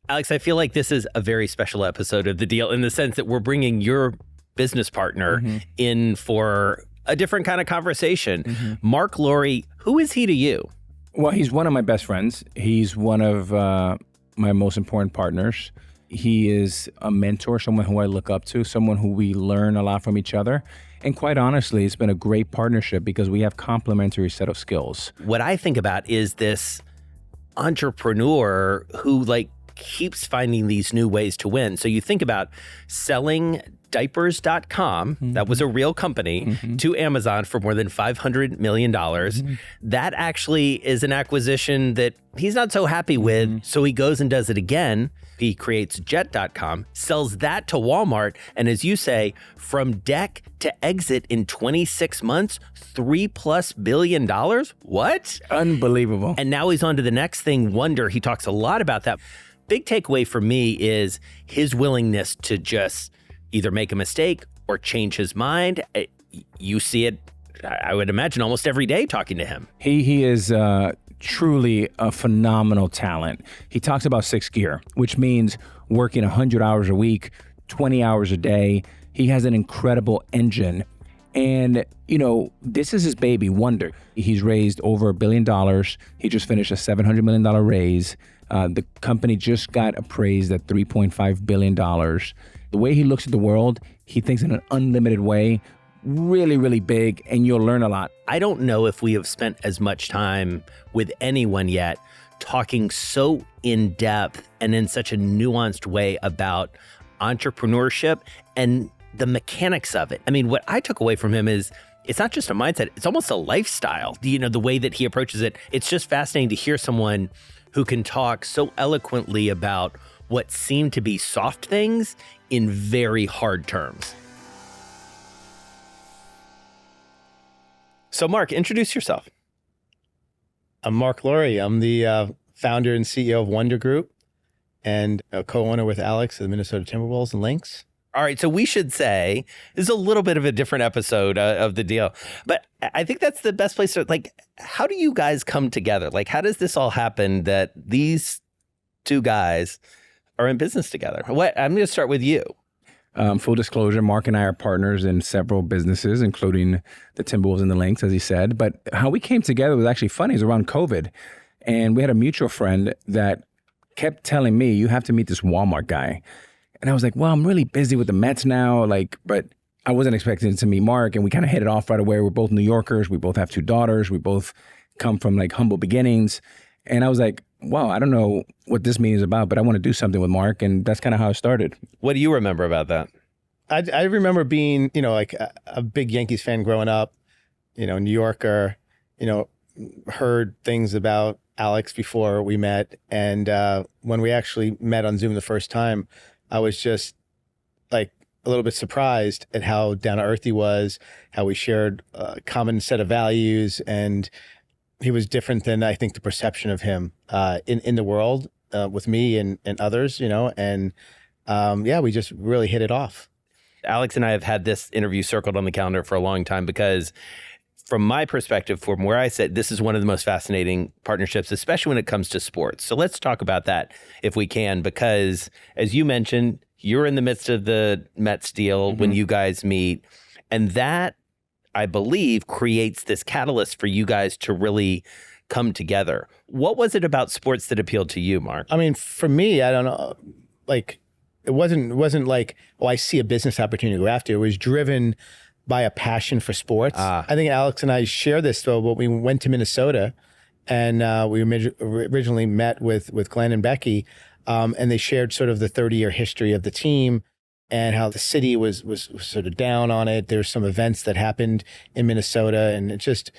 Alex, I feel like this is a very special episode of The Deal in the sense that we're bringing your business partner in for a different kind of conversation. Marc Lore, who is he to you? Well, he's one of my best friends. He's one of my most important partners. He is a mentor, someone who I look up to, someone who we learn a lot from each other. And quite honestly, it's been a great partnership because we have complementary set of skills. What I think about is this entrepreneur who keeps finding these new ways to win. So you think about selling diapers.com, that was a real company, to Amazon for more than $500 million. That actually is an acquisition that he's not so happy with. So he goes and does it again. He creates jet.com, sells that to Walmart. And as you say, from deck to exit in 26 months, $3+ billion. What? Unbelievable. And now he's on to the next thing, Wonder. He talks a lot about that. Big takeaway for me is his willingness to just either make a mistake or change his mind. You see it, I would imagine, almost every day talking to him. He is truly a phenomenal talent. He talks about sixth gear, which means working 100 hours a week, 20 hours a day. He has an incredible engine. And, this is his baby, Wonder. He's raised over $1 billion. He just finished a $700 million raise. The company just got appraised at $3.5 billion. The way he looks at the world, he thinks in an unlimited way, really, really big, and you'll learn a lot. I don't know if we have spent as much time with anyone yet talking so in depth and in such a nuanced way about entrepreneurship and the mechanics of it. I mean, what I took away from him is it's not just a mindset, it's almost a lifestyle. The way that he approaches it. It's just fascinating to hear someone who can talk so eloquently about what seem to be soft things in very hard terms. So Marc, introduce yourself. I'm Marc Lore. I'm the founder and CEO of Wonder Group and a co-owner with Alex of the Minnesota Timberwolves and Lynx. All right, so we should say this is a little bit of a different episode of The Deal, but I think that's the best place to, how do you guys come together? How does this all happen that these two guys are in business together? I'm going to start with you. Full disclosure, Marc and I are partners in several businesses, including the Timberwolves and the Lynx, as he said. But how we came together was actually funny. It was around COVID. And we had a mutual friend that kept telling me, you have to meet this Walmart guy. And I was like, well, I'm really busy with the Mets now. But I wasn't expecting to meet Marc. And we kind of hit it off right away. We're both New Yorkers. We both have two daughters. We both come from humble beginnings. And I was like, wow, I don't know what this meeting is about, but I want to do something with Marc. And that's kind of how it started. What do you remember about that? I remember being, a big Yankees fan growing up, New Yorker, heard things about Alex before we met. And when we actually met on Zoom the first time, I was just a little bit surprised at how down to earth he was, how we shared a common set of values, and he was different than I think the perception of him in the world with me and others, and we just really hit it off. Alex and I have had this interview circled on the calendar for a long time because from my perspective, from where I sit, this is one of the most fascinating partnerships, especially when it comes to sports. So let's talk about that if we can, because as you mentioned, you're in the midst of the Mets deal when you guys meet. And that, I believe, creates this catalyst for you guys to really come together. What was it about sports that appealed to you, Marc? I mean, for me, I don't know, it wasn't like, oh, I see a business opportunity to go after. It was driven by a passion for sports. I think Alex and I share this though, but we went to Minnesota and we originally met with Glenn and Becky and they shared sort of the 30-year history of the team and how the city was sort of down on it. There's some events that happened in Minnesota and it just,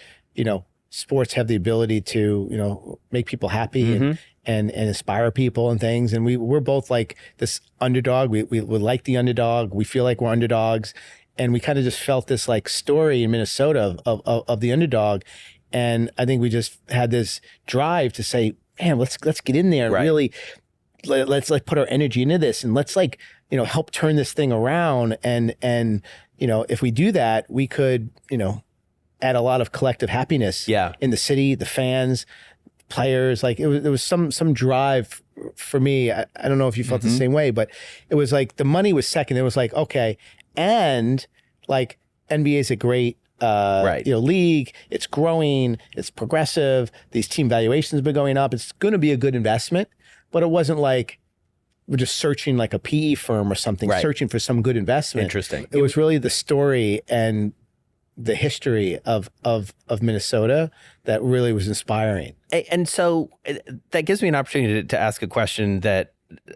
sports have the ability to, make people happy and inspire people and things. And we're both like this underdog. We like the underdog. We feel like we're underdogs. And we kind of just felt this story in Minnesota of the underdog. And I think we just had this drive to say, man, let's get in there and really let's put our energy into this and let's help turn this thing around. And if we do that, we could, add a lot of collective happiness in the city, the fans, players. There was some drive for me, I don't know if you felt the same way, but it was like the money was second. It was like, okay. And like NBA is a great league. It's growing. It's progressive. These team valuations have been going up. It's going to be a good investment. But it wasn't like we're just searching like a PE firm or something, searching for some good investment. Interesting. It was really the story and the history of Minnesota that really was inspiring. And so that gives me an opportunity to ask a question that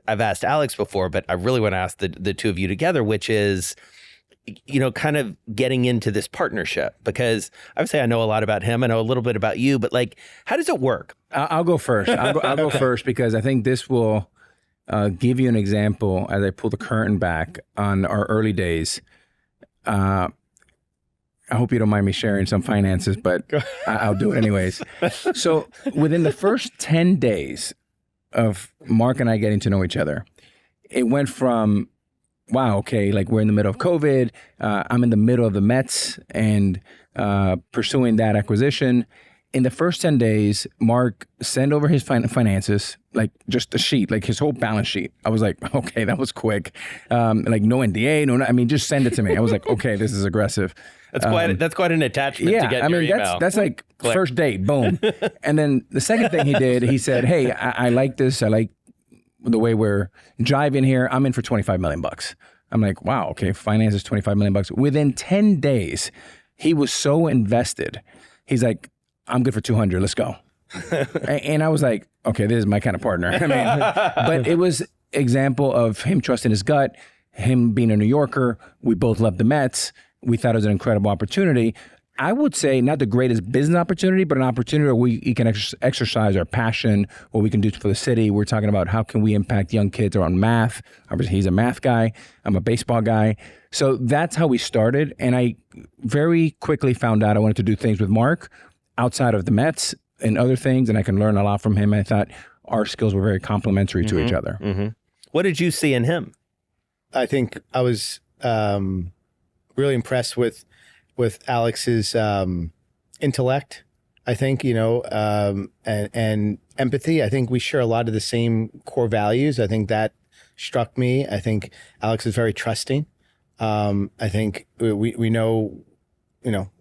I've asked Alex before, but I really want to ask the two of you together, which is, kind of getting into this partnership, because I would say I know a lot about him. I know a little bit about you, but like, how does it work? I'll go first. I'll go first because I think this will give you an example as I pull the curtain back on our early days. I hope you don't mind me sharing some finances, but I'll do it anyways. So within the first 10 days of Marc and I getting to know each other, it went from, wow, okay, like we're in the middle of COVID. I'm in the middle of the Mets and pursuing that acquisition. In the first 10 days, Marc sent over his finances, like just a sheet, like his whole balance sheet. I was like, okay, that was quick. Like no NDA, just send it to me. I was like, okay, this is aggressive. That's quite an attachment to get your email. That's like first date, boom. And then the second thing he did, he said, hey, I like this. I like the way we're driving here. I'm in for $25 million. I'm like, wow, okay, finance is $25 million. Within 10 days, he was so invested. He's like, I'm good for 200. Let's go. And I was like, okay, this is my kind of partner. But it was example of him trusting his gut, him being a New Yorker. We both loved the Mets. We thought it was an incredible opportunity. I would say not the greatest business opportunity, but an opportunity where we can exercise our passion, what we can do for the city. We're talking about how can we impact young kids around math. Obviously, he's a math guy. I'm a baseball guy. So that's how we started. And I very quickly found out I wanted to do things with Marc outside of the Mets and other things, and I can learn a lot from him. I thought our skills were very complementary to each other. Mm-hmm. What did you see in him? I think I was really impressed with Alex's intellect, I think, and empathy. I think we share a lot of the same core values. I think that struck me. I think Alex is very trusting. I think we know,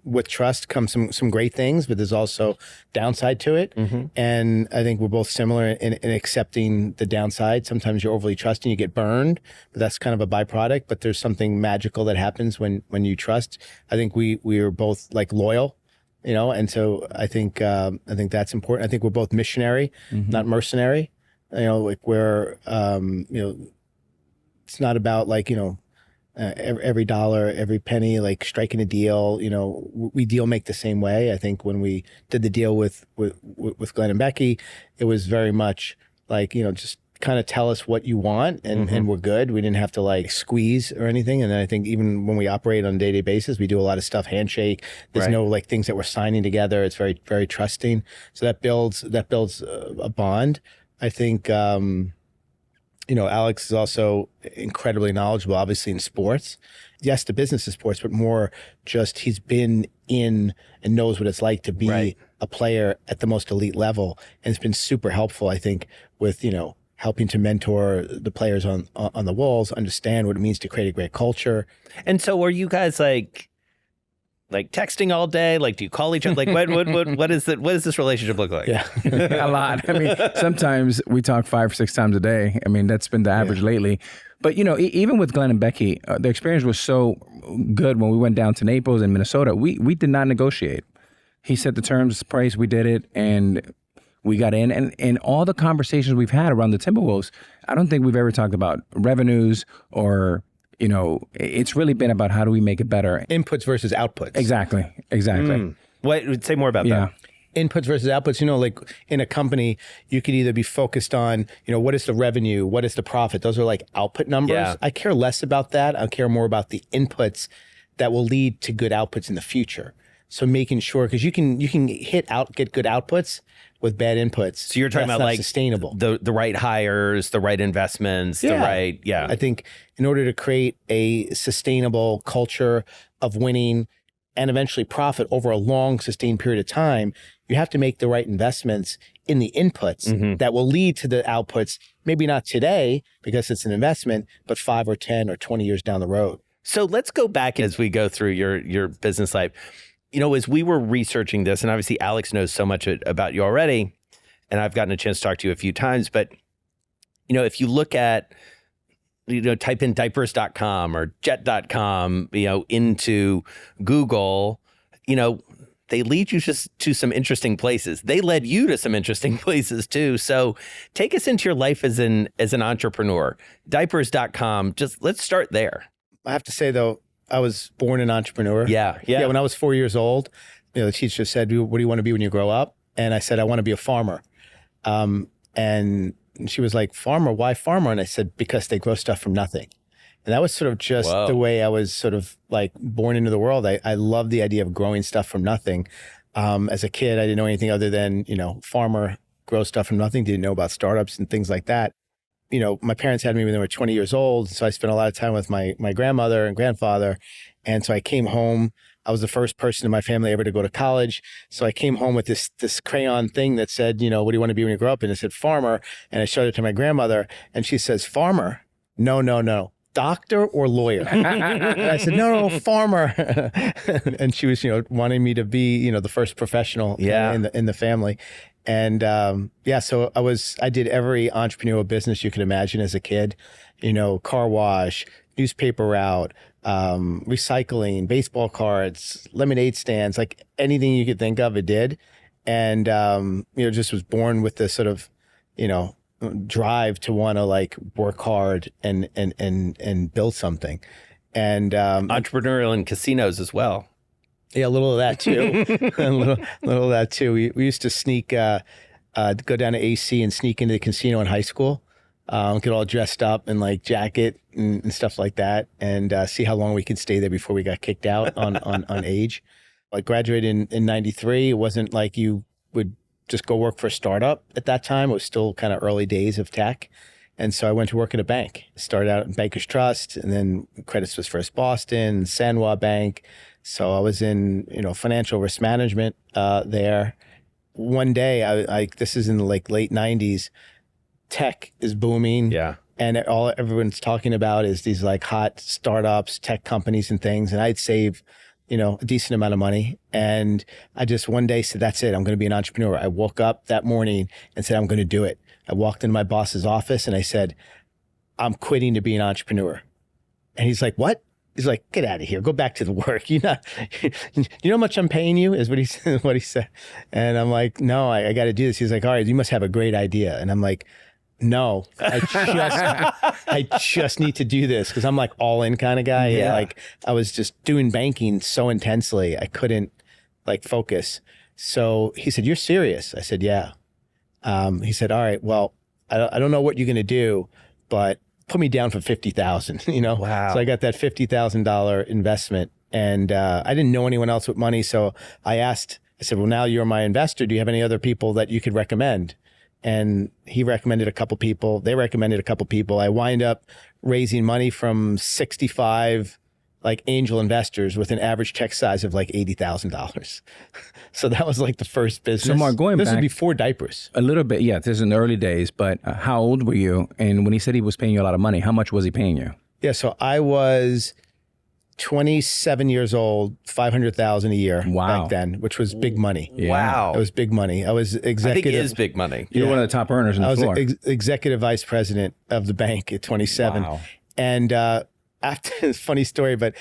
with trust comes some great things, but there's also downside to it. Mm-hmm. And I think we're both similar in accepting the downside. Sometimes you're overly trusting, you get burned, but that's kind of a byproduct. But there's something magical that happens when you trust. I think we are both like loyal, and so I think that's important. I think we're both missionary, not mercenary. Like we're, it's not about like, every dollar, every penny, like striking a deal, we deal make the same way. I think when we did the deal with Glenn and Becky, it was very much like, just kind of tell us what you want and we're good. We didn't have to like squeeze or anything. And then I think even when we operate on a day-to-day basis, we do a lot of stuff, handshake. There's no like things that we're signing together. It's very, very trusting. So that builds a bond. I think, Alex is also incredibly knowledgeable, obviously, in sports. Yes, the business of sports, but more just he's been in and knows what it's like to be a player at the most elite level. And it's been super helpful, I think, with, helping to mentor the players on the Wolves, understand what it means to create a great culture. And so are you guys like texting all day? Like, do you call each other? Like, what does this relationship look like? Yeah, a lot. Sometimes we talk 5 or 6 times a day. That's been the average lately. But, even with Glenn and Becky, the experience was so good when we went down to Naples and Minnesota. We did not negotiate. He set the terms, price, we did it, and we got in. And all the conversations we've had around the Timberwolves, I don't think we've ever talked about revenues or it's really been about how do we make it better. Inputs versus outputs. Exactly. Say more about that. Inputs versus outputs, like in a company, you could either be focused on, what is the revenue? What is the profit? Those are like output numbers. Yeah. I care less about that. I care more about the inputs that will lead to good outputs in the future. So making sure, because you can get good outputs with bad inputs. So you're talking about like sustainable, the right hires, the right investments, I think in order to create a sustainable culture of winning and eventually profit over a long, sustained period of time, you have to make the right investments in the inputs that will lead to the outputs, maybe not today because it's an investment, but 5 or 10 or 20 years down the road. So let's go back as we go through your business life. As we were researching this, and obviously Alex knows so much about you already, and I've gotten a chance to talk to you a few times, but if you look at, type in diapers.com or jet.com, into Google, they lead you just to some interesting places. They led you to some interesting places too. So take us into your life as an entrepreneur. Diapers.com, let's start there. I have to say though, I was born an entrepreneur. Yeah. When I was 4 years old, the teacher said, "What do you want to be when you grow up?" And I said, "I want to be a farmer." And she was like, "Farmer? Why farmer?" And I said, "Because they grow stuff from nothing." And that was sort of just the way I was sort of like born into the world. I love the idea of growing stuff from nothing. As a kid, I didn't know anything other than, farmer, grow stuff from nothing. Didn't know about startups and things like that. My parents had me when they were 20 years old. So I spent a lot of time with my grandmother and grandfather. And so I came home. I was the first person in my family ever to go to college. So I came home with this crayon thing that said, "What do you want to be when you grow up?" And it said farmer. And I showed it to my grandmother and she says, "Farmer? No. Doctor or lawyer?" And I said, no, farmer. And she was, wanting me to be, the first professional in the family. And so I did every entrepreneurial business you could imagine as a kid, car wash, newspaper route, recycling, baseball cards, lemonade stands, like anything you could think of, it did. And, just was born with this sort of, drive to want to like work hard and build something. And entrepreneurial in casinos as well. Yeah, a little of that too. a little of that too. We used to sneak, go down to AC and sneak into the casino in high school, get all dressed up in like jacket and stuff like that, and see how long we could stay there before we got kicked out on age. I graduated in 93. It wasn't like you would just go work for a startup at that time. It was still kind of early days of tech. And so I went to work at a bank. Started out in Bankers Trust and then Credit Suisse First Boston, Sanwa Bank. So I was in, financial risk management there. One day, this is in the like late 90s, tech is booming. Yeah. And everyone's talking about is these like hot startups, tech companies and things. And I'd save a decent amount of money. And I just one day said, that's it. I'm going to be an entrepreneur. I woke up that morning and said, I'm going to do it. I walked into my boss's office and I said, I'm quitting to be an entrepreneur. And he's like, what? He's like, get out of here. Go back to the work. You know how much I'm paying you is what he said. And I'm like, no, I got to do this. He's like, all right, you must have a great idea. And I'm like, no, I just need to do this because I'm like all in kind of guy. Yeah. Like I was just doing banking so intensely, I couldn't like focus. So he said, you're serious? I said, yeah. He said, all right, well, I don't know what you're going to do, but put me down for 50,000, Wow. So I got that $50,000 investment and I didn't know anyone else with money. So I said, well, now you're my investor. Do you have any other people that you could recommend? And he recommended a couple people. They recommended a couple people. I wind up raising money from 65 like angel investors with an average check size of like $80,000. So that was like the first business. So Mark, this back was before diapers. a little bit, yeah, this is in the early days, but how old were you? And when he said he was paying you a lot of money, how much was he paying you? Yeah, so I was 27 years old, 500,000 a year back then, which was big money. Yeah. Wow. It was big money. I was executive. I think it is big money. You were one of the top earners in the floor. I was executive vice president of the bank at 27. Wow. And after it's a funny story, but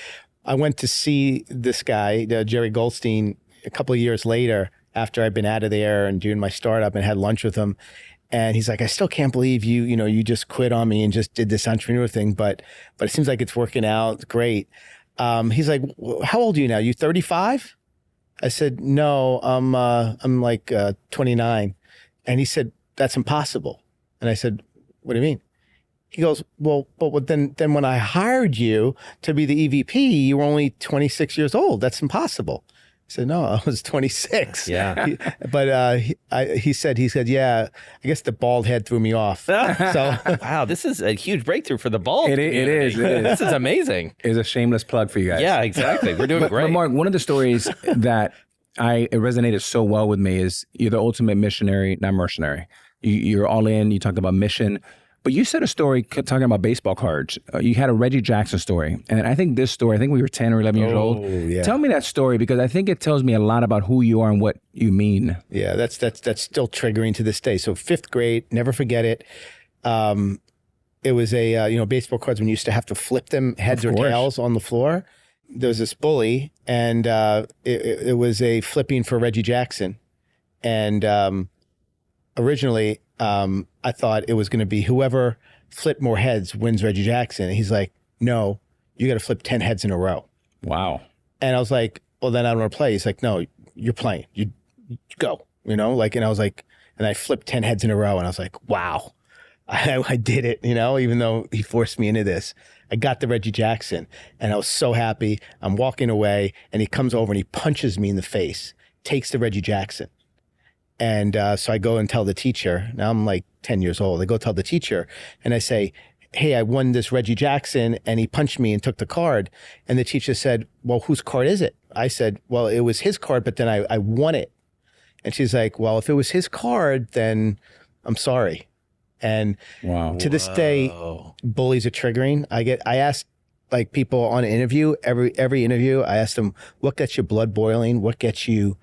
I went to see this guy, Jerry Goldstein, a couple of years later after I'd been out of there and doing my startup and had lunch with him. And he's like, I still can't believe you just quit on me and just did this entrepreneur thing, but it seems like it's working out great. He's like, how old are you now? You 35? I said, no, I'm like 29. And he said, that's impossible. And I said, what do you mean? He goes, well, but then when I hired you to be the EVP, you were only 26 years old. That's impossible. said, no, I was 26. Yeah. He said, yeah, I guess the bald head threw me off. So wow, this is a huge breakthrough for the bald. It is. This is amazing. It's a shameless plug for you guys. Yeah, exactly. We're doing great. But Marc, one of the stories that it resonated so well with me is you're the ultimate missionary, not mercenary. You're all in. You talked about mission. But you said a story talking about baseball cards. You had a Reggie Jackson story. And I think this story, I think we were 10 or 11 years old. Yeah. Tell me that story, because I think it tells me a lot about who you are and what you mean. Yeah, that's still triggering to this day. So 5th grade, never forget it. It was a, baseball cards when you used to have to flip them heads or tails on the floor. There was this bully, and it was a flipping for Reggie Jackson. And originally, I thought it was going to be whoever flipped more heads wins Reggie Jackson. And he's like, no, you got to flip 10 heads in a row. Wow. And I was like, well, then I don't want to play. He's like, no, you're playing. You go, and I was like, and I flipped 10 heads in a row. And I was like, wow, I did it, even though he forced me into this. I got the Reggie Jackson, and I was so happy. I'm walking away, and he comes over and he punches me in the face, takes the Reggie Jackson. And so I go and tell the teacher. Now I'm like 10 years old. I go tell the teacher, and I say, hey, I won this Reggie Jackson, and he punched me and took the card. And the teacher said, well, whose card is it? I said, well, it was his card, but then I won it. And she's like, well, if it was his card, then I'm sorry. And to this day, bullies are triggering. I ask like people on an interview, every interview, I ask them, what gets your blood boiling? What gets you,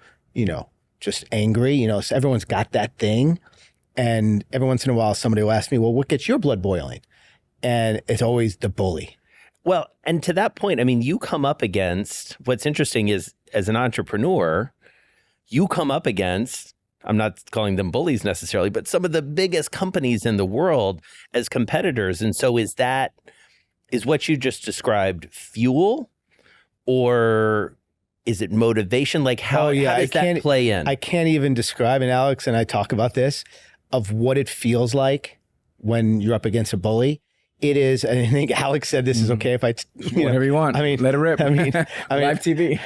just angry? So everyone's got that thing. And every once in a while, somebody will ask me, well, what gets your blood boiling? And it's always the bully. Well, and to that point, I mean, you come up against, what's interesting is as an entrepreneur, you come up against, I'm not calling them bullies necessarily, but some of the biggest companies in the world as competitors. And so is what you just described fuel, or is it motivation? Like how does that play in? I can't even describe, and Alex and I talk about this, of what it feels like when you're up against a bully. It is, and I think Alex said this is okay if I, whatever you want. I mean, let it rip. I mean, live TV.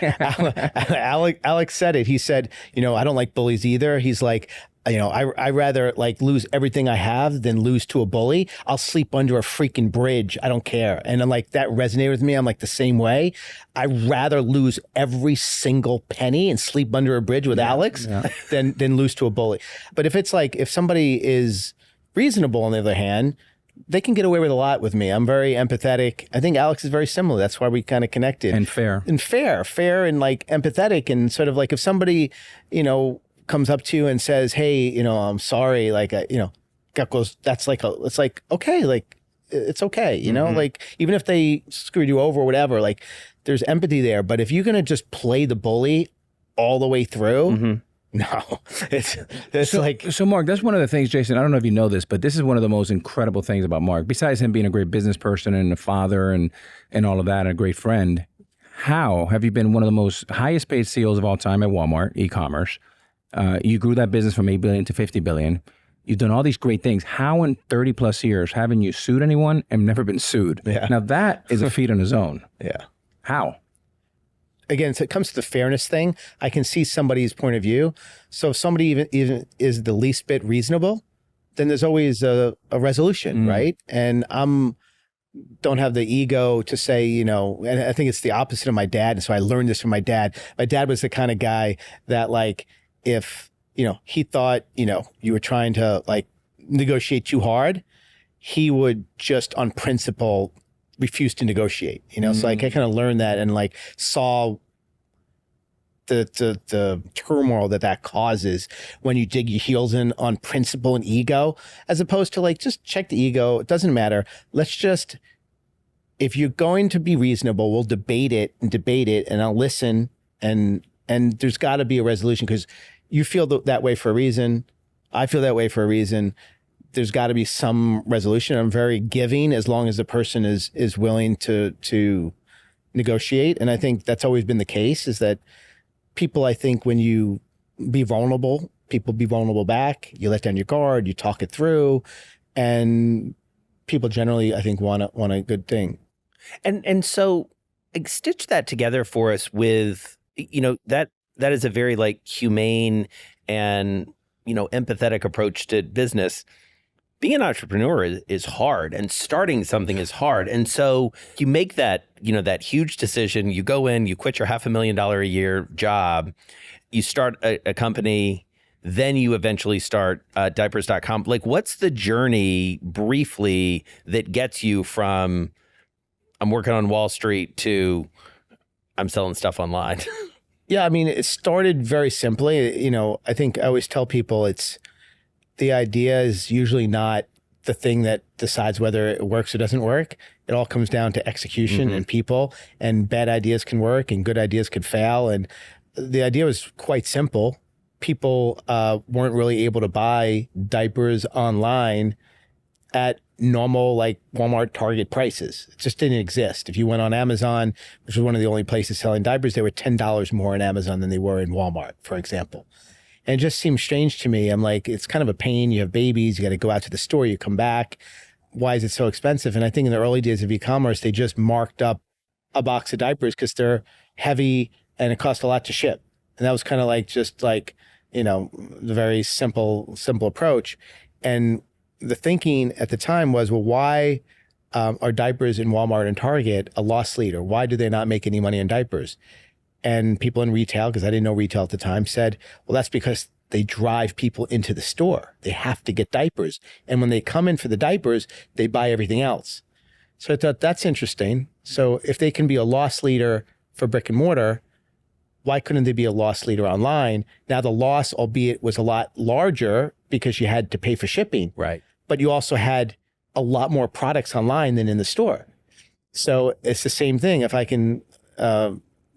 Alex said it. He said, I don't like bullies either. He's like, I rather like lose everything I have than lose to a bully. I'll sleep under a freaking bridge. I don't care. And I'm like, that resonated with me. I'm like the same way. I'd rather lose every single penny and sleep under a bridge with Alex than lose to a bully. But if it's like, if somebody is reasonable on the other hand, they can get away with a lot with me. I'm very empathetic. I think Alex is very similar. That's why we kind of connected. And fair and like empathetic, and sort of like if somebody, comes up to you and says, hey, I'm sorry. Like, goes, that's like, it's like, okay, like it's okay. Like even if they screwed you over or whatever, like there's empathy there. But if you're going to just play the bully all the way through, no, it's like. So Marc, that's one of the things, Jason, I don't know if you know this, but this is one of the most incredible things about Marc, besides him being a great business person and a father and all of that, and a great friend. How have you been one of the most highest paid CEOs of all time at Walmart, e-commerce? You grew that business from $8 billion to $50 billion. You've done all these great things. How in 30 plus years haven't you sued anyone and never been sued? Yeah. Now that is a feat on its own. Yeah. How? Again, so it comes to the fairness thing. I can see somebody's point of view. So if somebody even is the least bit reasonable, then there's always a resolution, right? And don't have the ego to say, and I think it's the opposite of my dad. And so I learned this from my dad. My dad was the kind of guy that like, if, he thought, you were trying to like negotiate too hard, he would just on principle refused to negotiate, So like I kind of learned that and like saw the turmoil that causes when you dig your heels in on principle and ego, as opposed to like, just check the ego. It doesn't matter. Let's just, if you're going to be reasonable, we'll debate it and I'll listen. And there's got to be a resolution, because you feel that way for a reason. I feel that way for a reason. There's got to be some resolution. I'm very giving as long as the person is willing to negotiate. And I think that's always been the case, is that people, I think when you be vulnerable, people be vulnerable back. You let down your guard, you talk it through, and people generally, I think, want a good thing. And so stitch that together for us with, that that is a very like humane and, empathetic approach to business. Being an entrepreneur is hard, and starting something is hard. And so you make that, that huge decision. You go in, you quit your $500,000 a year job, you start a company, then you eventually start diapers.com. Like, what's the journey briefly that gets you from I'm working on Wall Street to I'm selling stuff online? Yeah, I mean, it started very simply. I think I always tell people the idea is usually not the thing that decides whether it works or doesn't work. It all comes down to execution and people, and bad ideas can work and good ideas could fail. And the idea was quite simple. People weren't really able to buy diapers online at normal, like Walmart, Target prices. It just didn't exist. If you went on Amazon, which was one of the only places selling diapers, they were $10 more in Amazon than they were in Walmart, for example. And it just seemed strange to me. I'm like, it's kind of a pain. You have babies, you got to go out to the store, you come back. Why is it so expensive? And I think in the early days of e-commerce, they just marked up a box of diapers because they're heavy and it cost a lot to ship. And that was kind of like, the very simple approach. And the thinking at the time was, well, why are diapers in Walmart and Target a loss leader? Why do they not make any money on diapers? And people in retail, because I didn't know retail at the time, said, well, that's because they drive people into the store. They have to get diapers. And when they come in for the diapers, they buy everything else. So I thought that's interesting. So if they can be a loss leader for brick and mortar, why couldn't they be a loss leader online? Now the loss, albeit, was a lot larger because you had to pay for shipping. Right. But you also had a lot more products online than in the store. So it's the same thing. If I can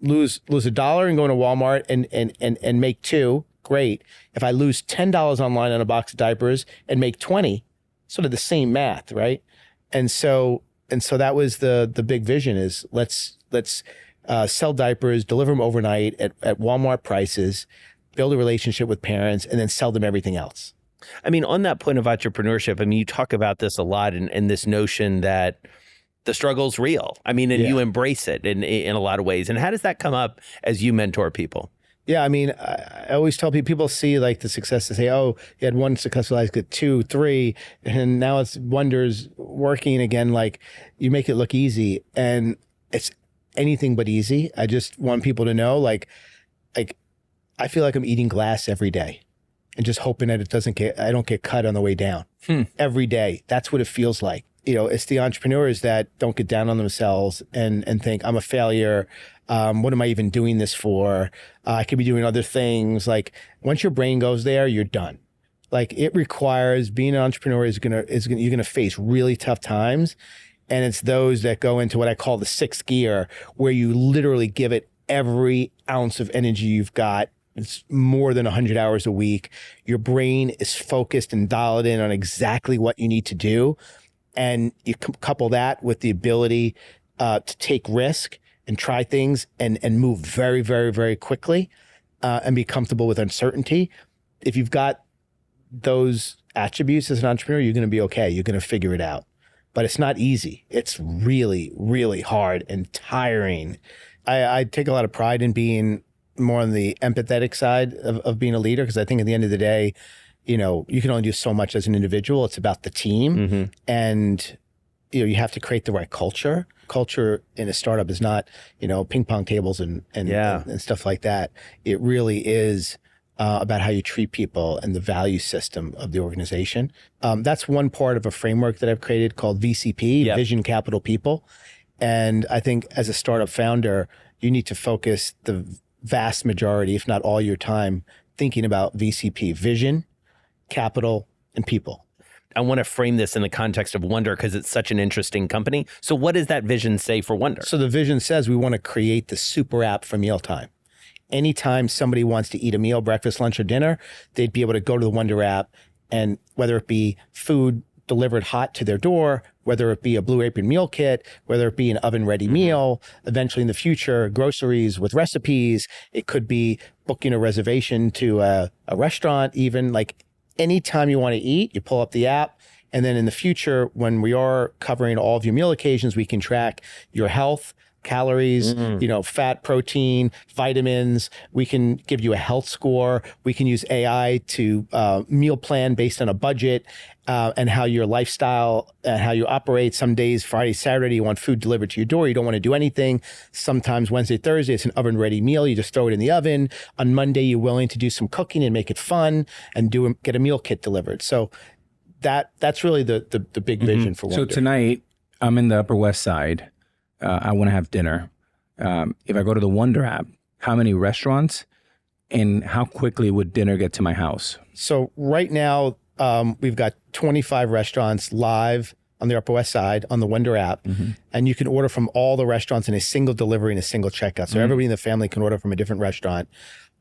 lose $1 and go into Walmart and make $2, great. If I lose $10 online on a box of diapers and make $20, sort of the same math, right? And so that was the big vision is let's sell diapers, deliver them overnight at Walmart prices, build a relationship with parents, and then sell them everything else. I mean, on that point of entrepreneurship, you talk about this a lot in this notion that the struggle's real. and you embrace it in a lot of ways. And how does that come up as you mentor people? Yeah, I always tell people see like the success to say, oh, you had one successful, I get 2, 3, and now it's wonders working again. Like you make it look easy, and it's anything but easy. I just want people to know, like I feel like I'm eating glass every day. And just hoping that I don't get cut on the way down every day. That's what it feels like. It's the entrepreneurs that don't get down on themselves and think I'm a failure. What am I even doing this for? I could be doing other things. Like once your brain goes there, you're done. Like it requires being an entrepreneur you're gonna face really tough times. And it's those that go into what I call the 6th gear, where you literally give it every ounce of energy you've got. It's more than 100 hours a week. Your brain is focused and dialed in on exactly what you need to do. And you couple that with the ability to take risk and try things and move very, very, very quickly and be comfortable with uncertainty. If you've got those attributes as an entrepreneur, you're going to be okay. You're going to figure it out. But it's not easy. It's really, really hard and tiring. I take a lot of pride in being more on the empathetic side of being a leader, because I think at the end of the day, you can only do so much as an individual. It's about the team, and you have to create the right culture. Culture in a startup is not ping pong tables and stuff like that. It really is about how you treat people and the value system of the organization. That's one part of a framework that I've created called VCP, Vision Capital People. And I think as a startup founder, you need to focus the vast majority, if not all your time, thinking about VCP, vision, capital, and people. I want to frame this in the context of Wonder because it's such an interesting company. So what does that vision say for Wonder? So the vision says we want to create the super app for mealtime. Anytime somebody wants to eat a meal, breakfast, lunch, or dinner, they'd be able to go to the Wonder app, and whether it be food delivered hot to their door, whether it be a Blue Apron meal kit, whether it be an oven-ready meal, eventually in the future, groceries with recipes. It could be booking a reservation to a restaurant even. Like anytime you want to eat, you pull up the app. And then in the future, when we are covering all of your meal occasions, we can track your health, calories, fat, protein, vitamins. We can give you a health score. We can use AI to meal plan based on a budget and how your lifestyle and how you operate. Some days, Friday, Saturday, you want food delivered to your door. You don't want to do anything. Sometimes Wednesday, Thursday, it's an oven-ready meal. You just throw it in the oven. On Monday, you're willing to do some cooking and make it fun and get a meal kit delivered. So that's really the big vision for Wonder. So tonight, I'm in the Upper West Side. I want to have dinner. If I go to the Wonder app, how many restaurants and how quickly would dinner get to my house? So right now, we've got 25 restaurants live on the Upper West Side on the Wonder app. And you can order from all the restaurants in a single delivery and a single checkout. So everybody in the family can order from a different restaurant.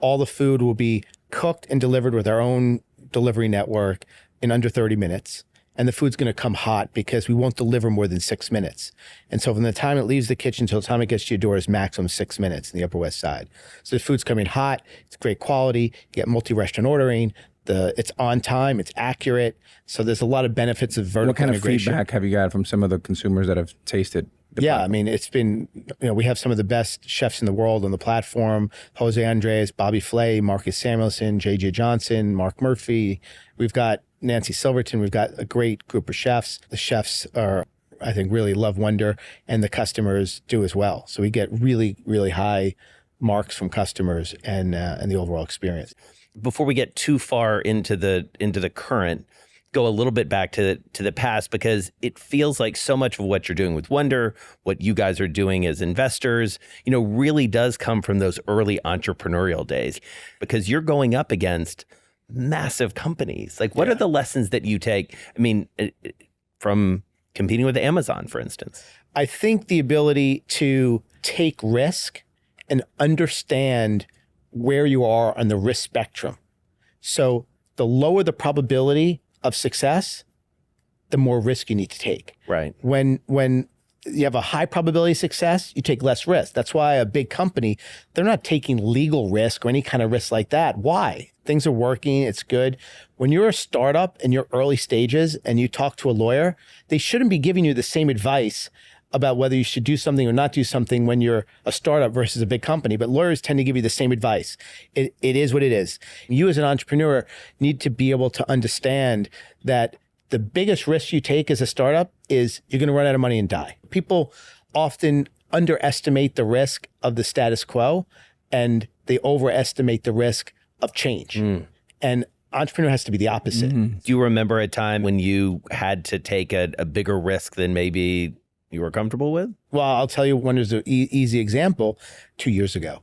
All the food will be cooked and delivered with our own delivery network in under 30 minutes. And the food's going to come hot because we won't deliver more than 6 minutes. And so from the time it leaves the kitchen till the time it gets to your door is maximum 6 minutes in the Upper West Side. So the food's coming hot, it's great quality, you get multi-restaurant ordering, it's on time, it's accurate. So there's a lot of benefits of vertical integration. What kind of feedback have you got from some of the consumers that have tasted the Yeah, product? I mean, it's been, we have some of the best chefs in the world on the platform. Jose Andres, Bobby Flay, Marcus Samuelson, J.J. Johnson, Mark Murphy. We've got Nancy Silverton. We've got a great group of chefs. The chefs I think, really love Wonder, and the customers do as well. So we get really, really high marks from customers and the overall experience. Before we get too far into the current, go a little bit back to the past, because it feels like so much of what you're doing with Wonder, what you guys are doing as investors, really does come from those early entrepreneurial days, because you're going up against massive companies. Like, what are the lessons that you take? I mean, from competing with Amazon, for instance. I think the ability to take risk and understand where you are on the risk spectrum. So the lower the probability of success, the more risk you need to take. Right. When you have a high probability of success, you take less risk. That's why a big company, they're not taking legal risk or any kind of risk like that. Why? Things are working, it's good. When you're a startup in your early stages and you talk to a lawyer, they shouldn't be giving you the same advice about whether you should do something or not do something when you're a startup versus a big company. But lawyers tend to give you the same advice. It is what it is. You as an entrepreneur need to be able to understand that the biggest risk you take as a startup is you're going to run out of money and die. People often underestimate the risk of the status quo, and they overestimate the risk of change. And entrepreneur has to be the opposite. Do you remember a time when you had to take a bigger risk than maybe you were comfortable with? Well, I'll tell you one is an easy example. 2 years ago,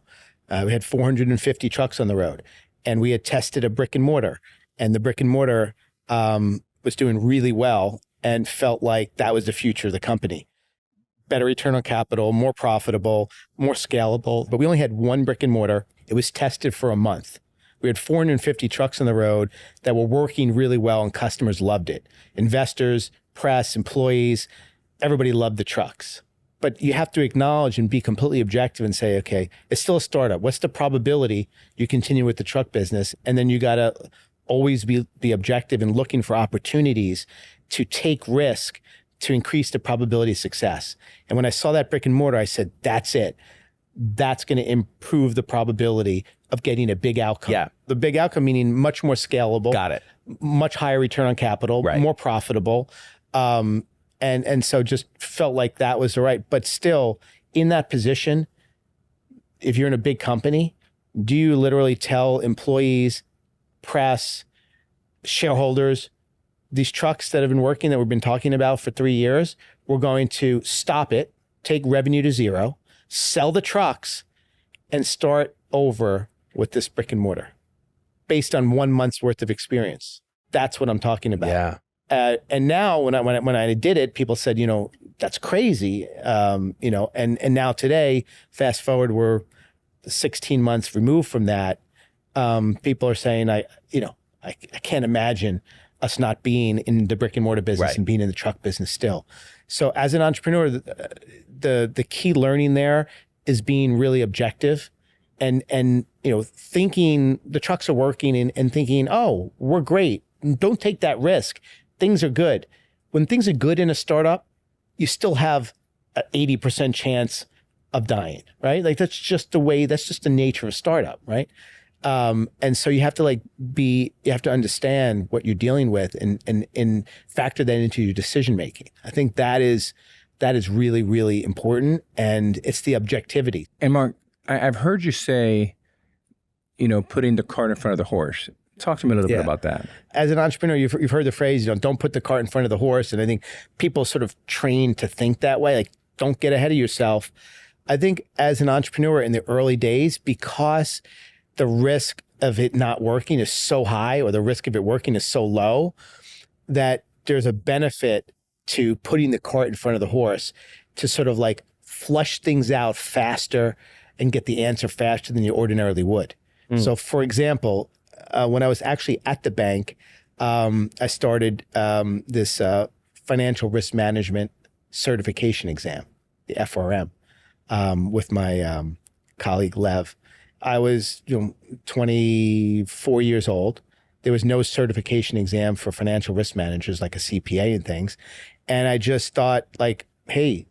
we had 450 trucks on the road, and we had tested a brick and mortar, and the brick and mortar was doing really well and felt like that was the future of the company. Better return on capital, more profitable, more scalable. But we only had one brick and mortar. It was tested for a month. We had 450 trucks on the road that were working really well, and customers loved it. Investors, press, employees, everybody loved the trucks. But you have to acknowledge and be completely objective and say, okay, it's still a startup. What's the probability you continue with the truck business? And then you got to always be objective and looking for opportunities to take risk to increase the probability of success. And when I saw that brick and mortar, I said, that's it. That's going to improve the probability of getting a big outcome. Yeah. The big outcome meaning much more scalable. Got it. Much higher return on capital, Right. more profitable. And so just felt like that was the right. But still, in that position, if you're in a big company, do you literally tell employees, press, shareholders, these trucks that have been working that we've been talking about for 3 years, we're going to stop it, take revenue to zero, sell the trucks, and start over with this brick and mortar based on 1 month's worth of experience. That's what I'm talking about. Yeah. And now when I did it, people said, that's crazy. And now today, fast forward, we're 16 months removed from that. People are saying, I can't imagine us not being in the brick and mortar business, right, and being in the truck business still. So as an entrepreneur, the key learning there is being really objective and thinking the trucks are working and thinking, oh, we're great. Don't take that risk. Things are good. When things are good in a startup, you still have an 80% chance of dying, right? Like that's just the nature of a startup, right? And so you have to you have to understand what you're dealing with and factor that into your decision making. I think that is really, really important, and it's the objectivity. And Marc, I've heard you say, putting the cart in front of the horse. Talk to me a little bit about that. As an entrepreneur, you've heard the phrase, don't put the cart in front of the horse. And I think people sort of train to think that way, like don't get ahead of yourself. I think as an entrepreneur in the early days, because the risk of it not working is so high, or the risk of it working is so low, that there's a benefit to putting the cart in front of the horse to sort of like flush things out faster and get the answer faster than you ordinarily would. So for example, when I was actually at the bank, I started this financial risk management certification exam, the FRM, with my colleague Lev. I was 24 years old. There was no certification exam for financial risk managers like a CPA and things. And I just thought hey,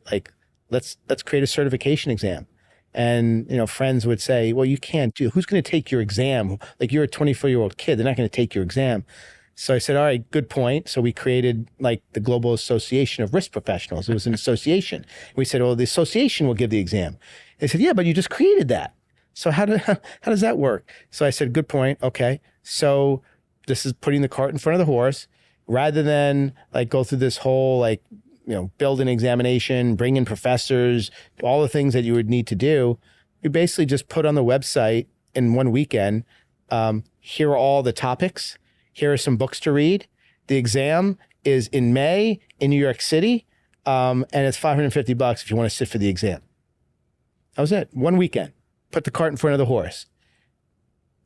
let's create a certification exam. And, friends would say, well, you can't who's going to take your exam? Like you're a 24-year-old kid. They're not going to take your exam. So I said, all right, good point. So we created the Global Association of Risk Professionals. It was an association. We said, well, the association will give the exam. They said, yeah, but you just created that. So how does that work? So I said, good point. Okay. So this is putting the cart in front of the horse rather than go through this whole build an examination, bring in professors, all the things that you would need to do. You basically just put on the website in one weekend, here are all the topics. Here are some books to read. The exam is in May in New York City, and it's $550 if you want to sit for the exam. That was it. One weekend. Put the cart in front of the horse.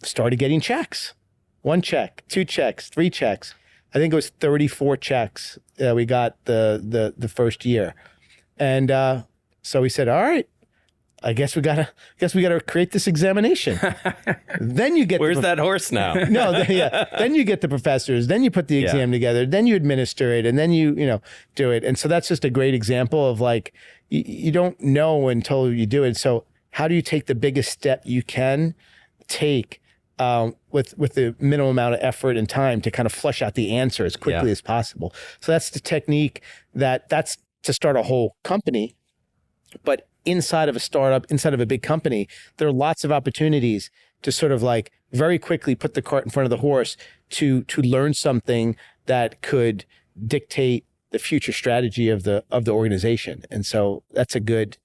Started getting checks. 1 check, 2 checks, 3 checks. I think it was 34 checks we got the first year. And so we said, all right, I guess we gotta create this examination. Then you get where's that horse now? Then you get the professors, then you put the exam together, then you administer it, and then you do it. And so that's just a great example of you don't know until you do it. So how do you take the biggest step you can take with the minimum amount of effort and time to kind of flush out the answer as quickly as possible? So that's the technique that's to start a whole company. But inside of a startup, inside of a big company, there are lots of opportunities to sort of very quickly put the cart in front of the horse to learn something that could dictate the future strategy of the organization. And so that's a good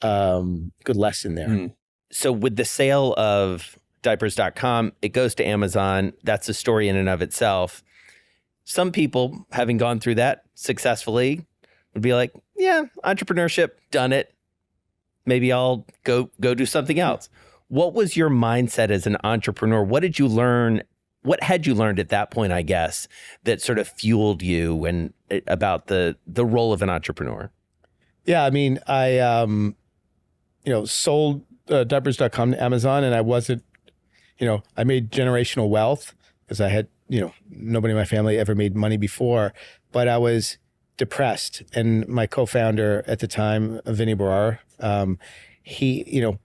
lesson there. So with the sale of diapers.com, it goes to Amazon. That's a story in and of itself. Some people, having gone through that successfully, would be like, yeah, entrepreneurship, done it. Maybe I'll go do something else. What was your mindset as an entrepreneur? What did you learn? What had you learned at that point, I guess, that sort of fueled you about the role of an entrepreneur? Yeah, I mean, I sold diapers.com to Amazon, and I wasn't, I made generational wealth because I had, nobody in my family ever made money before, but I was depressed. And my co-founder at the time, Vinny Barrar,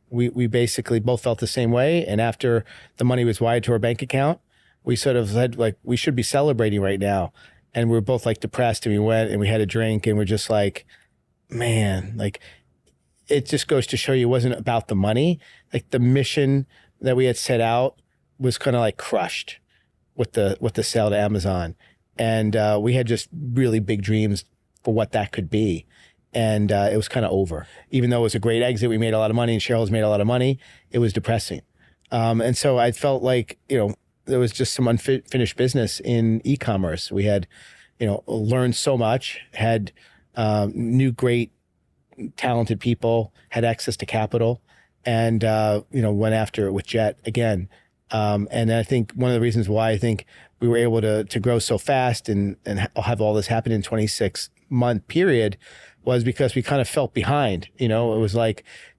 we basically both felt the same way. And after the money was wired to our bank account, we sort of said we should be celebrating right now. And we were both depressed, and we went and we had a drink, and we're just man, it just goes to show you it wasn't about the money. The mission that we had set out was kind of crushed with the sale to Amazon. And we had just really big dreams for what that could be. And it was kind of over. Even though it was a great exit, we made a lot of money and shareholders made a lot of money, it was depressing. And so I felt there was just some unfinished business in e-commerce. We had, learned so much, had new great talented people, had access to capital, and went after it with Jet again. And I think one of the reasons why I think we were able to grow so fast and have all this happen in 26-month period was because we kind of felt behind. It was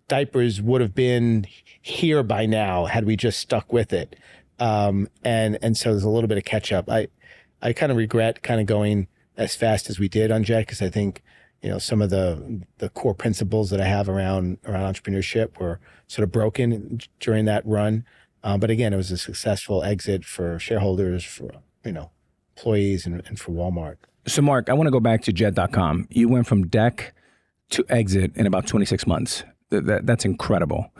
diapers would have been here by now had we just stuck with it. And so there's a little bit of catch up. I kind of regret kind of going as fast as we did on Jet, because I think some of the core principles that I have around entrepreneurship were sort of broken during that run. But again, it was a successful exit for shareholders, for employees, and for Walmart. So Marc, I want to go back to Jet.com. You went from deck to exit in about 26 months. That's incredible.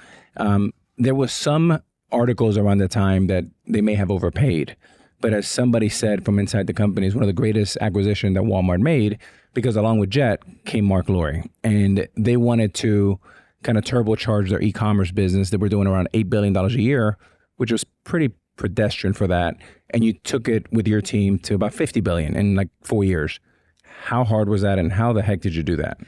There was some articles around the time that they may have overpaid. But as somebody said from inside the company, it's one of the greatest acquisitions that Walmart made, because along with Jet came Marc Lore. And they wanted to kind of turbocharge their e-commerce business. They were doing around $8 billion a year, which was pretty pedestrian for that. And you took it with your team to about $50 billion in like 4 years. How hard was that, and how the heck did you do that?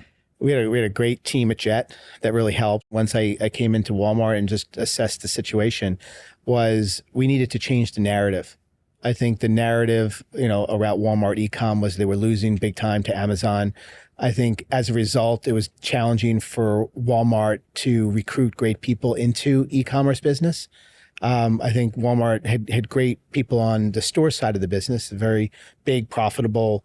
We had a great team at Jet that really helped. Once I came into Walmart and just assessed the situation, was we needed to change the narrative. I think the narrative, around Walmart e-com was they were losing big time to Amazon. I think as a result, it was challenging for Walmart to recruit great people into e-commerce business. I think Walmart had great people on the store side of the business, a very big, profitable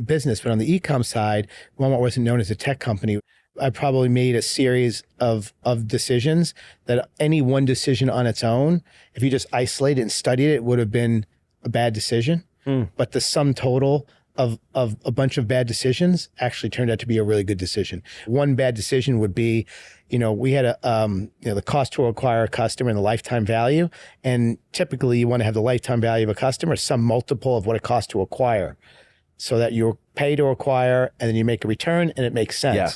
business. But on the e-com side, Walmart wasn't known as a tech company. I probably made a series of decisions that any one decision on its own, if you just isolated and studied it, would have been a bad decision. But the sum total of a bunch of bad decisions actually turned out to be a really good decision. One bad decision would be, we had the cost to acquire a customer and the lifetime value. And typically you want to have the lifetime value of a customer some multiple of what it costs to acquire, so that you pay to acquire and then you make a return and it makes sense. Yeah.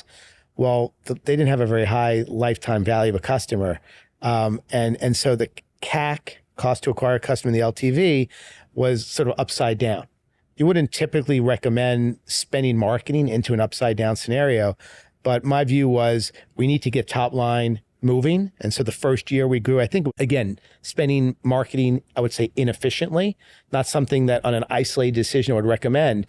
Well, they didn't have a very high lifetime value of a customer. And so the CAC, cost to acquire a customer, in the LTV, was sort of upside down. You wouldn't typically recommend spending marketing into an upside down scenario. But my view was we need to get top line moving. And so the first year we grew, I think, again, spending marketing, I would say inefficiently, not something that on an isolated decision I would recommend,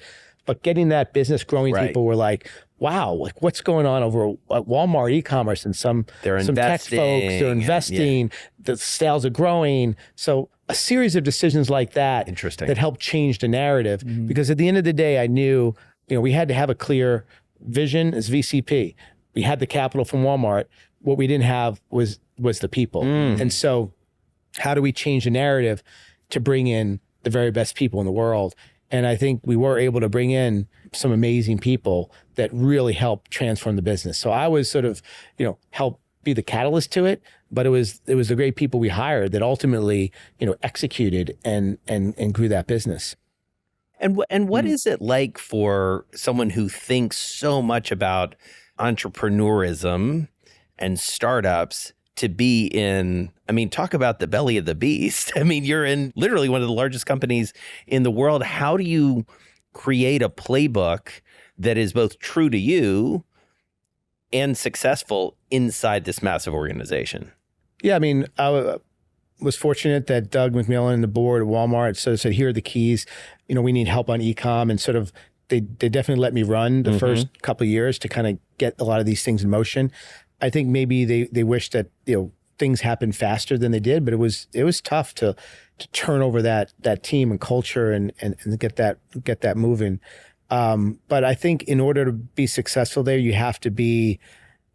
but getting that business growing. Right. People were like, wow, like what's going on over at Walmart e-commerce, and some tech folks, they're investing, the sales are growing. So a series of decisions like that that helped change the narrative. Mm-hmm. Because at the end of the day, I knew, we had to have a clear vision as VCP. We had the capital from Walmart. What we didn't have was the people. And so how do we change the narrative to bring in the very best people in the world? And I think we were able to bring in some amazing people that really helped transform the business. So I was sort of, help be the catalyst to it, but it was the great people we hired that ultimately, executed and grew that business. And what is it like for someone who thinks so much about entrepreneurism and startups to be in, talk about the belly of the beast. You're in literally one of the largest companies in the world. How do you create a playbook that is both true to you and successful inside this massive organization? Yeah, I was fortunate that Doug McMillan and the board at Walmart sort of said, here are the keys. We need help on e-com, and sort of they definitely let me run the first couple of years to kind of get a lot of these things in motion. I think maybe they wish that things happened faster than they did, but it was tough to turn over that team and culture and get that moving. But I think in order to be successful there, you have to be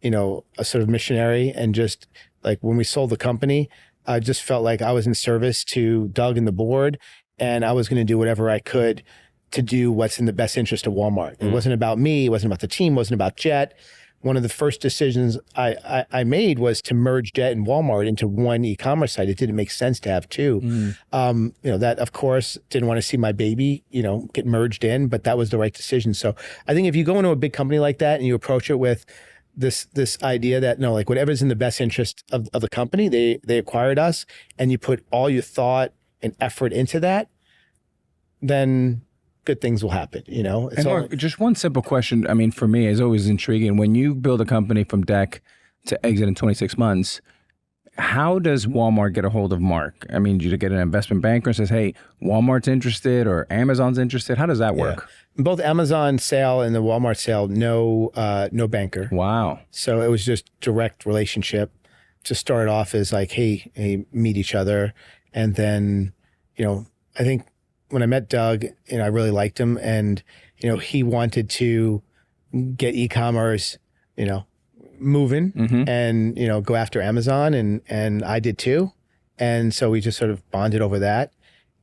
a sort of missionary. And just like when we sold the company, I just felt like I was in service to Doug and the board, and I was going to do whatever I could to do what's in the best interest of Walmart. It wasn't about me. It wasn't about the team. It wasn't about Jet. One of the first decisions I made was to merge Jet and Walmart into one e-commerce site. It didn't make sense to have two. That of course didn't want to see my baby, get merged in, but that was the right decision. So I think if you go into a big company like that and you approach it with this idea that whatever's in the best interest of the company, they acquired us, and you put all your thought and effort into that, then good things will happen, And Marc, just one simple question. For me, it's always intriguing. When you build a company from deck to exit in 26 months, how does Walmart get a hold of Marc? Do you get an investment banker and says, hey, Walmart's interested or Amazon's interested? How does that work? Yeah. Both Amazon sale and the Walmart sale, no banker. Wow. So it was just direct relationship. Just started off as like, hey, meet each other. And then, I think when I met Doug, I really liked him, and he wanted to get e-commerce, moving and, go after Amazon. And I did too. And so we just sort of bonded over that.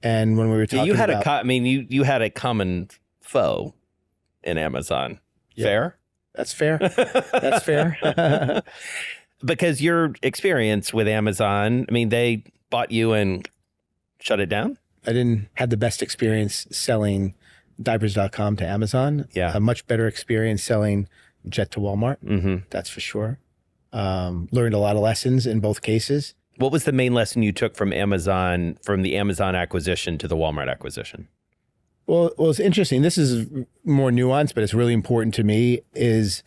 And when we were talking you had about, you had a common foe in Amazon. Yeah. Fair? That's fair. That's fair. Because your experience with Amazon, they bought you and shut it down? I didn't have the best experience selling diapers.com to Amazon. Yeah. A much better experience selling Jet to Walmart. Mm-hmm. That's for sure. Learned a lot of lessons in both cases. What was the main lesson you took from Amazon, from the Amazon acquisition to the Walmart acquisition? Well, it's interesting. This is more nuanced, but it's really important to me is,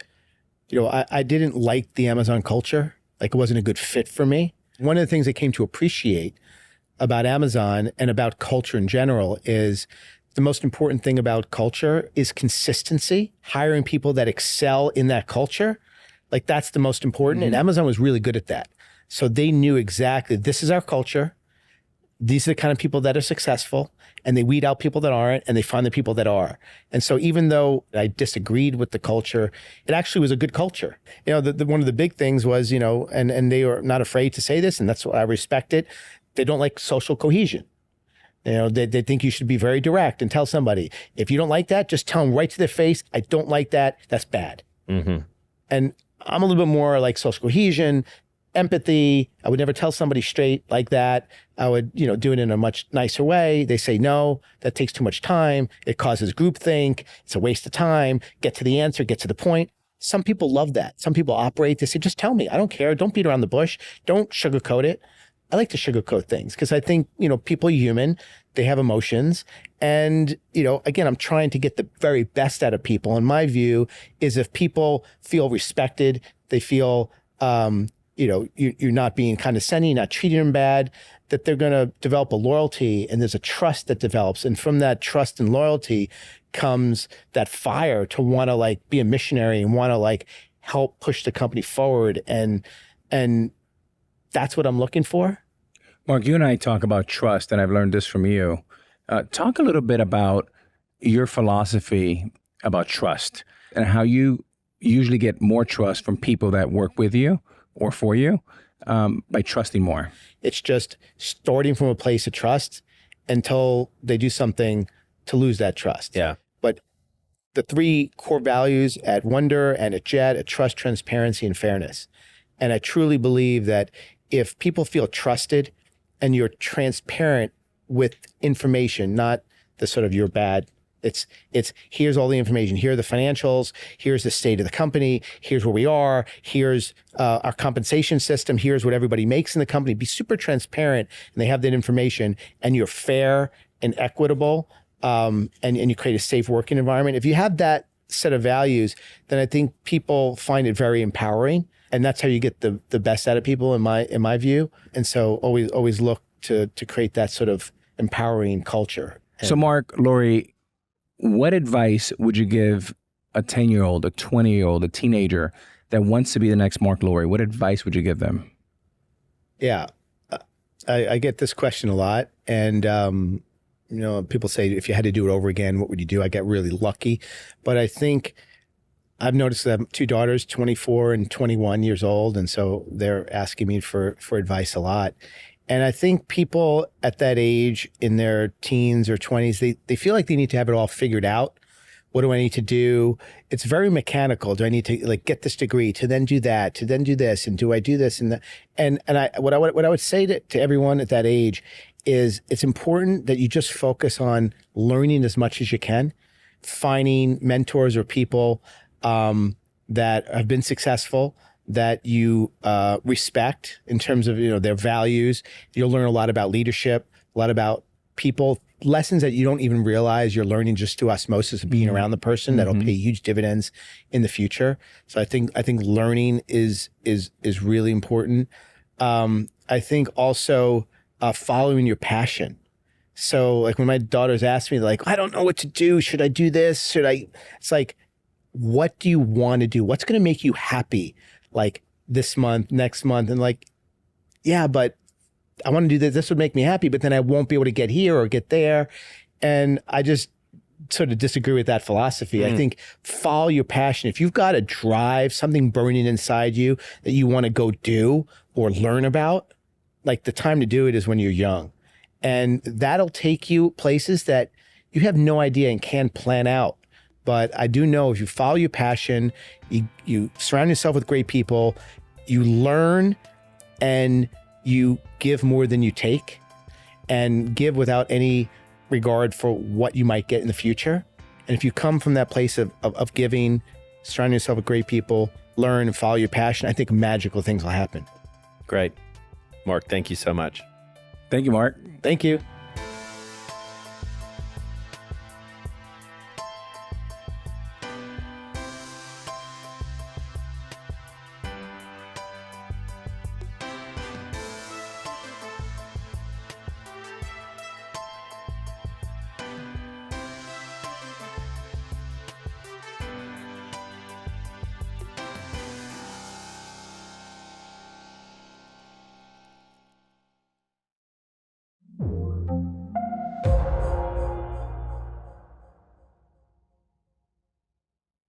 I didn't like the Amazon culture. Like it wasn't a good fit for me. One of the things I came to appreciate about Amazon and about culture in general is the most important thing about culture is consistency, hiring people that excel in that culture. Like that's the most important. And Amazon was really good at that. So they knew exactly, this is our culture. These are the kind of people that are successful, and they weed out people that aren't, and they find the people that are. And so even though I disagreed with the culture, it actually was a good culture. One of the big things was, and they were not afraid to say this, and that's what I respect it. They don't like social cohesion. They think you should be very direct and tell somebody, if you don't like that, just tell them right to their face, I don't like that, that's bad. Mm-hmm. And I'm a little bit more like social cohesion, empathy. I would never tell somebody straight like that. I would, do it in a much nicer way. They say, no, that takes too much time. It causes groupthink. It's a waste of time. Get to the answer, get to the point. Some people love that. Some people operate. They say, just tell me. I don't care. Don't beat around the bush. Don't sugarcoat it. I like to sugarcoat things because I think, people are human. They have emotions. And, again, I'm trying to get the very best out of people. And my view is if people feel respected, they feel, you're not being condescending, you're not treating them bad, that they're going to develop a loyalty, and there's a trust that develops. And from that trust and loyalty comes that fire to want to be a missionary and want to help push the company forward. And that's what I'm looking for. Marc, you and I talk about trust, and I've learned this from you. Talk a little bit about your philosophy about trust and how you usually get more trust from people that work with you or for you by trusting more. It's just starting from a place of trust until they do something to lose that trust. Yeah. But the three core values at Wonder and at Jet, at trust, transparency, and fairness. And I truly believe that if people feel trusted and you're transparent with information, not the sort of you're bad. It's here's all the information. Here are the financials. Here's the state of the company. Here's where we are. Here's our compensation system. Here's what everybody makes in the company. Be super transparent, and they have that information, and you're fair and equitable, and you create a safe working environment. If you have that set of values, then I think people find it very empowering. And that's how you get the best out of people in my view. And so always look to create that sort of empowering culture. So Marc Lore, what advice would you give a 10-year-old, a 20-year-old, a teenager that wants to be the next Marc Lore? What advice would you give them? Yeah, I get this question a lot. And, people say, if you had to do it over again, what would you do? I get really lucky. But I think I've noticed that I have two daughters, 24 and 21 years old. And so they're asking me for advice a lot. And I think people at that age in their teens or 20s, they feel like they need to have it all figured out. What do I need to do? It's very mechanical. Do I need to get this degree to then do that, to then do this? And do I do this and that? And what I would say to everyone at that age is it's important that you just focus on learning as much as you can, finding mentors or people that have been successful, that you respect in terms of their values. You'll learn a lot about leadership, a lot about people, lessons that you don't even realize you're learning just through osmosis of being around the person that'll pay huge dividends in the future. So I think learning is really important. I think also following your passion. So when my daughters ask me, I don't know what to do. Should I do this? It's like, what do you want to do? What's going to make you happy? This month, next month, and yeah, but I want to do this. This would make me happy, but then I won't be able to get here or get there. And I just sort of disagree with that philosophy. I think follow your passion. If you've got a drive, something burning inside you that you want to go do or learn about, like the time to do it is when you're young. And that'll take you places that you have no idea and can't plan out. But I do know if you follow your passion, you surround yourself with great people, you learn and you give more than you take, and give without any regard for what you might get in the future. And if you come from that place of giving, surround yourself with great people, learn and follow your passion, I think magical things will happen. Great. Marc, thank you so much. Thank you, Marc. Thank you.